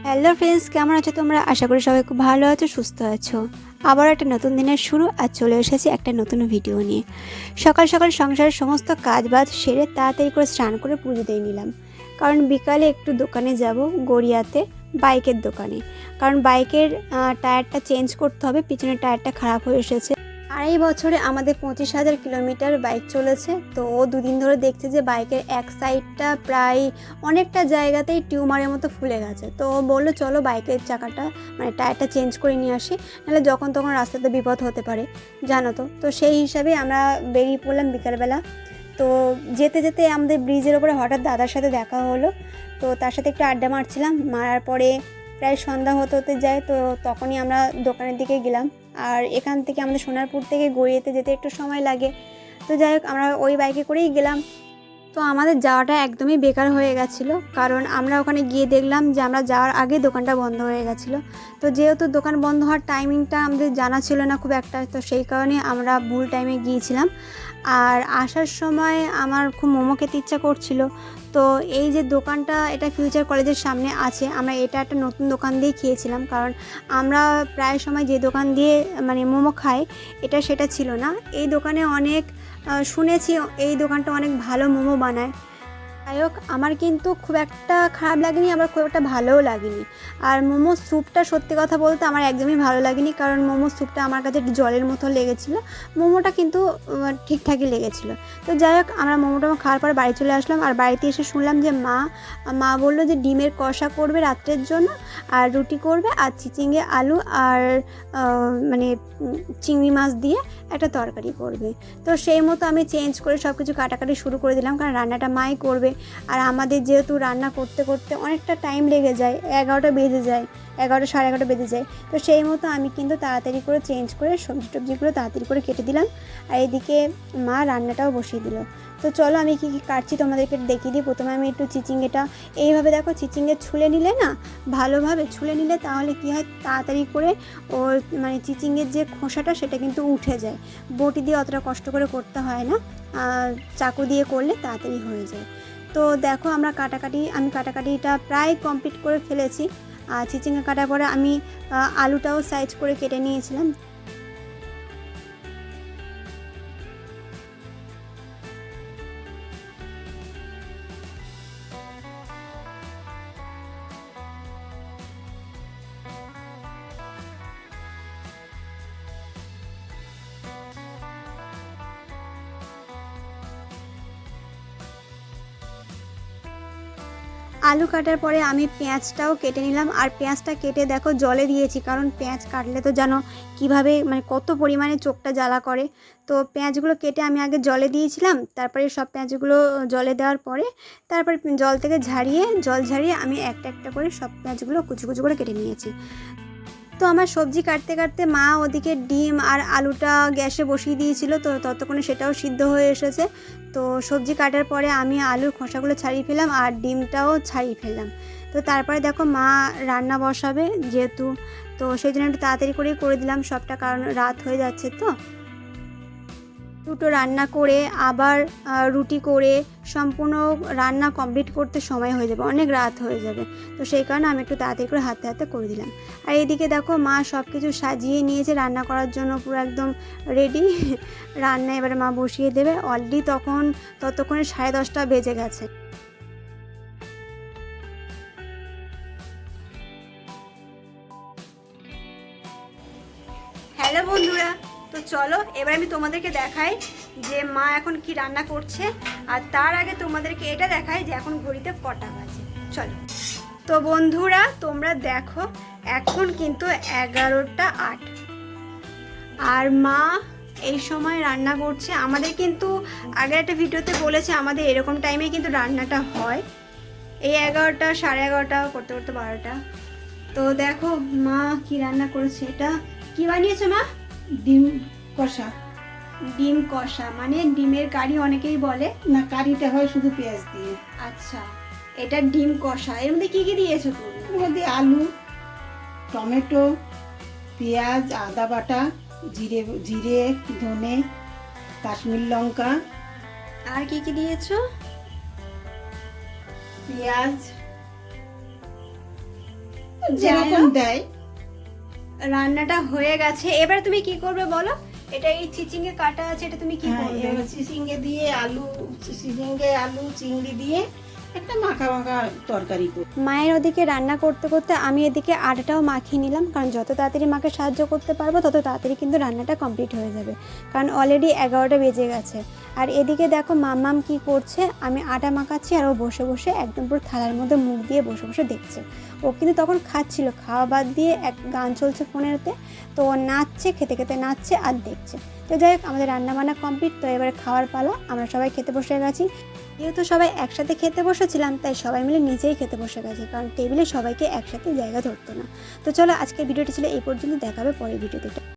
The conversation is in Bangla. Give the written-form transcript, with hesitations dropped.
হ্যালো ফ্রেন্ডস, কেমন আছো তোমরা? আশা করি সবাই খুব ভালো আছো, সুস্থ আছো। আবার একটা নতুন দিনের শুরু আর চলে এসেছি একটা নতুন ভিডিও নিয়ে। সকাল সকাল সংসারের সমস্ত কাজ বাজ সেরে তাড়াতাড়ি করে স্নান করে পুজো দিয়ে নিলাম, কারণ বিকালে একটু দোকানে যাব, গড়িয়াতে বাইকের দোকানে। কারণ বাইকের টায়ারটা চেঞ্জ করতে হবে, পিছনের টায়ারটা খারাপ হয়ে এসেছে। আড়াই বছরে আমাদের 25,000 কিলোমিটার বাইক চলেছে। তো ও দুদিন ধরে দেখছে যে বাইকের এক সাইডটা প্রায় অনেকটা জায়গাতেই টিউমারের মতো ফুলে গেছে। তো ও বললো চলো বাইকের চাকাটা মানে টায়ারটা চেঞ্জ করে নিয়ে আসি, নাহলে যখন তখন রাস্তাতে বিপদ হতে পারে, জানো তো। তো সেই হিসাবে আমরা বেরিয়ে পড়লাম বিকালবেলা। তো যেতে যেতে আমাদের ব্রিজের ওপরে হঠাৎ দাদার সাথে দেখা হলো। তো তার সাথে একটু আড্ডা মারছিলাম, মারার পরে প্রায় সন্ধ্যা হতে হতে যায়। তো তখনই আমরা দোকানের দিকে গেলাম। আর এখান থেকে আমাদের সোনারপুর থেকে গড়িয়াতে যেতে একটু সময় লাগে। তো যাই হোক, আমরা ওই বাইকে করেই গেলাম। তো আমাদের যাওয়াটা একদমই বেকার হয়ে গেছিলো, কারণ আমরা ওখানে গিয়ে দেখলাম যে আমরা যাওয়ার আগে দোকানটা বন্ধ হয়ে গেছিলো। তো যেহেতু দোকান বন্ধ হওয়ার টাইমিংটা আমাদের জানা ছিল না খুব একটা, তো সেই কারণে আমরা ভুল টাইমে গিয়েছিলাম। আর আসার সময় আমার খুব মোমো খেতে ইচ্ছা করছিল। তো এই যে দোকানটা, এটা ফিউচার কলেজের সামনে আছে, আমরা এটা একটা নতুন দোকান দিয়ে খেয়েছিলাম। কারণ আমরা প্রায় সময় যে দোকান দিয়ে মানে মোমো খাই, এটা সেটা ছিল না। এই দোকানে অনেক শুনেছি এই দোকানটা অনেক ভালো মোমো বানায়। যাই হোক, আমার কিন্তু খুব একটা খারাপ লাগেনি, আবার খুব একটা ভালোও লাগেনি। আর মোমোর স্যুপটা সত্যি কথা বলতে আমার একদমই ভালো লাগেনি, কারণ মোমোর স্যুপটা আমার কাছে জলের মতো লেগেছিলো। মোমোটা কিন্তু ঠিকঠাকই লেগেছিলো। তো যাই হোক, আমরা মোমোটা খাওয়ার পর বাড়ি চলে আসলাম। আর বাড়িতে এসে শুনলাম যে মা বললো যে ডিমের কষা করবে রাত্রের জন্য, আর রুটি করবে, আর চিচিঙ্গে আলু আর মানে চিংড়ি মাছ দিয়ে একটা তরকারি করবে। তো সেই মতো আমি চেঞ্জ করে সব কিছু কাটাকাটি শুরু করে দিলাম, কারণ রান্নাটা মাই করবে। আর আমাদের যেহেতু রান্না করতে করতে অনেকটা টাইম লেগে যায়, 11টা বেজে যায়, 11টা সাড়ে 11টা বেজে যায়। তো সেই মতো আমি কিন্তু তাড়াতাড়ি করে চেঞ্জ করে সবজি টবজিগুলো তাড়াতাড়ি করে কেটে দিলাম। আর এদিকে মা রান্নাটাও বসিয়ে দিল। তো চলো আমি কী কী কাটছি তোমাদেরকে দেখিয়ে দিই। প্রথমে আমি একটু চিচিঙ্গেটা এইভাবে দেখো, চিচিঙ্গে ছুলে নিলে না, ভালোভাবে ছুলে নিলে তাহলে কী হয়, তাড়াতাড়ি করে ওর মানে চিচিঙ্গের যে খোসাটা সেটা কিন্তু উঠে যায়। বটি দিয়ে অতটা কষ্ট করে করতে হয় না, চাকু দিয়ে করলে তাড়াতাড়ি হয়ে যায়। তো দেখো আমি কাটাকাটিটা প্রায় কমপ্লিট করে ফেলেছি। আর চিচিঙ্গা কাটার পরে আমি আলুটাও সাইজ করে কেটে নিয়েছিলাম। আলু কাটার পরে আমি পেঁয়াজটাও কেটে নিলাম। আর পেঁয়াজটা কেটে দেখো জলে দিয়েছি, কারণ পেঁয়াজ কাটলে তো জানো কীভাবে মানে কত পরিমাণে চোখটা জ্বালা করে। তো পেঁয়াজগুলো কেটে আমি আগে জলে দিয়েছিলাম, তারপরে সব পেঁয়াজগুলো জলে দেওয়ার পরে তারপরে জল থেকে জল ঝারিয়ে আমি একটা একটা করে সব পেঁয়াজগুলো কুচি কুচি করে কেটে নিয়েছি। তো আমার সবজি কাটতে কাটতে মা ওদিকে ডিম আর আলুটা গ্যাসে বসিয়ে দিয়েছিল, তো ততক্ষণে সেটাও সিদ্ধ হয়ে এসেছে। তো সবজি কাটার পরে আমি আলুর খোসাগুলো ছাড়িয়ে ফেললাম আর ডিমটাও ছাড়িয়ে ফেললাম। তো তারপরে দেখো মা রান্না বসাবে যেহেতু, তো সেই জন্য একটু তাড়াতাড়ি করেই করে দিলাম সবটা, কারণ রাত হয়ে যাচ্ছে। তো দুটো রান্না করে আবার রুটি করে সম্পূর্ণ রান্না কমপ্লিট করতে সময় হয়ে যাবে, অনেক রাত হয়ে যাবে। তো সেই কারণে আমি একটু তাড়াতাড়ি করে হাতে হাতে করে দিলাম। আর এদিকে দেখো মা সব কিছু সাজিয়ে নিয়েছে রান্না করার জন্য, পুরো একদম রেডি। রান্না এবারে মা বসিয়ে দেবে। অলরেডি ততক্ষণে 10:30 বেজে গেছে। হ্যালো বন্ধুরা, তো চলো এবার আমি তোমাদেরকে দেখাই যে মা এখন কি রান্না করছে। আর তার আগে তোমাদেরকে এটা দেখাই যে এখন ঘড়িতে কটা বাজে। চলো। তো বন্ধুরা তোমরা দেখো, এখন কিন্তু 11:08 আর মা এই সময় রান্না করছে। আমাদের কিন্তু আগের একটা ভিডিওতে বলেছে আমাদের এরকম টাইমে কিন্তু রান্নাটা হয়, এই 11টা সাড়ে 11টা করতে করতে 12টা। তো দেখো মা কি রান্না করেছে। এটা কি বানিয়েছে মা? ডিম কষা। ডিম কষা মানে ডিমের কারি অনেকেই বলে। না, কারিটা হয় শুধু পেঁয়াজ দিয়ে। আচ্ছা, এটা ডিম কষা। এর মধ্যে কি কি দিয়েছো তুমি? এর মধ্যে আলু, টমেটো, পেঁয়াজ, আদা বাটা, জিরে, ধনে, কাশ্মীর লঙ্কা, আর কি কি দিয়েছো? পেঁয়াজ, যেরকম দেয়। রান্নাটা হয়ে গেছে, এবার তুমি কি করবে বলো? এটা এই চিচিঙ্গে কাটা আছে, এটা তুমি কি হ্যাঁ, করবে? এবার চিচিঙ্গে দিয়ে চিচিঙ্গে আলু চিংড়ি দিয়ে একটা মাখা মাখা তরকারি করব। মায়ের ওদিকে রান্না করতে করতে আমি এদিকে আটাটাও মাখিয়ে নিলাম, কারণ যত তাড়াতাড়ি মাকে সাহায্য করতে পারবো তত তাড়াতাড়ি কিন্তু রান্নাটা কমপ্লিট হয়ে যাবে, কারণ অলরেডি 11টা বেজে গেছে। আর এদিকে দেখো মাম্মাম কি করছে, আমি আটা মাখাচ্ছি আর ও বসে বসে একদম পুরো থালার মধ্যে মুখ দিয়ে বসে বসে দেখছে। ও কিন্তু তখন খাচ্ছিল, খাওয়া বাদ দিয়ে এক গান চলছে ফোনেরতে, তো ও নাচছে, খেতে খেতে নাচছে আর দেখছে। তো যাই হোক, আমাদের রান্নাবান্না কমপ্লিট, তো এবারে খাওয়ার পালা। আমরা সবাই খেতে বসে গেছি। যেহেতু সবাই একসাথে খেতে বসেছিলাম, তাই সবাই মিলে নিচেই খেতে বসে গেছি, কারণ টেবিলে সবাইকে একসাথে জায়গা ধরতো না। তো চলো, আজকের ভিডিওটি ছিল এই পর্যন্ত, দেখাবে পরের ভিডিওতে।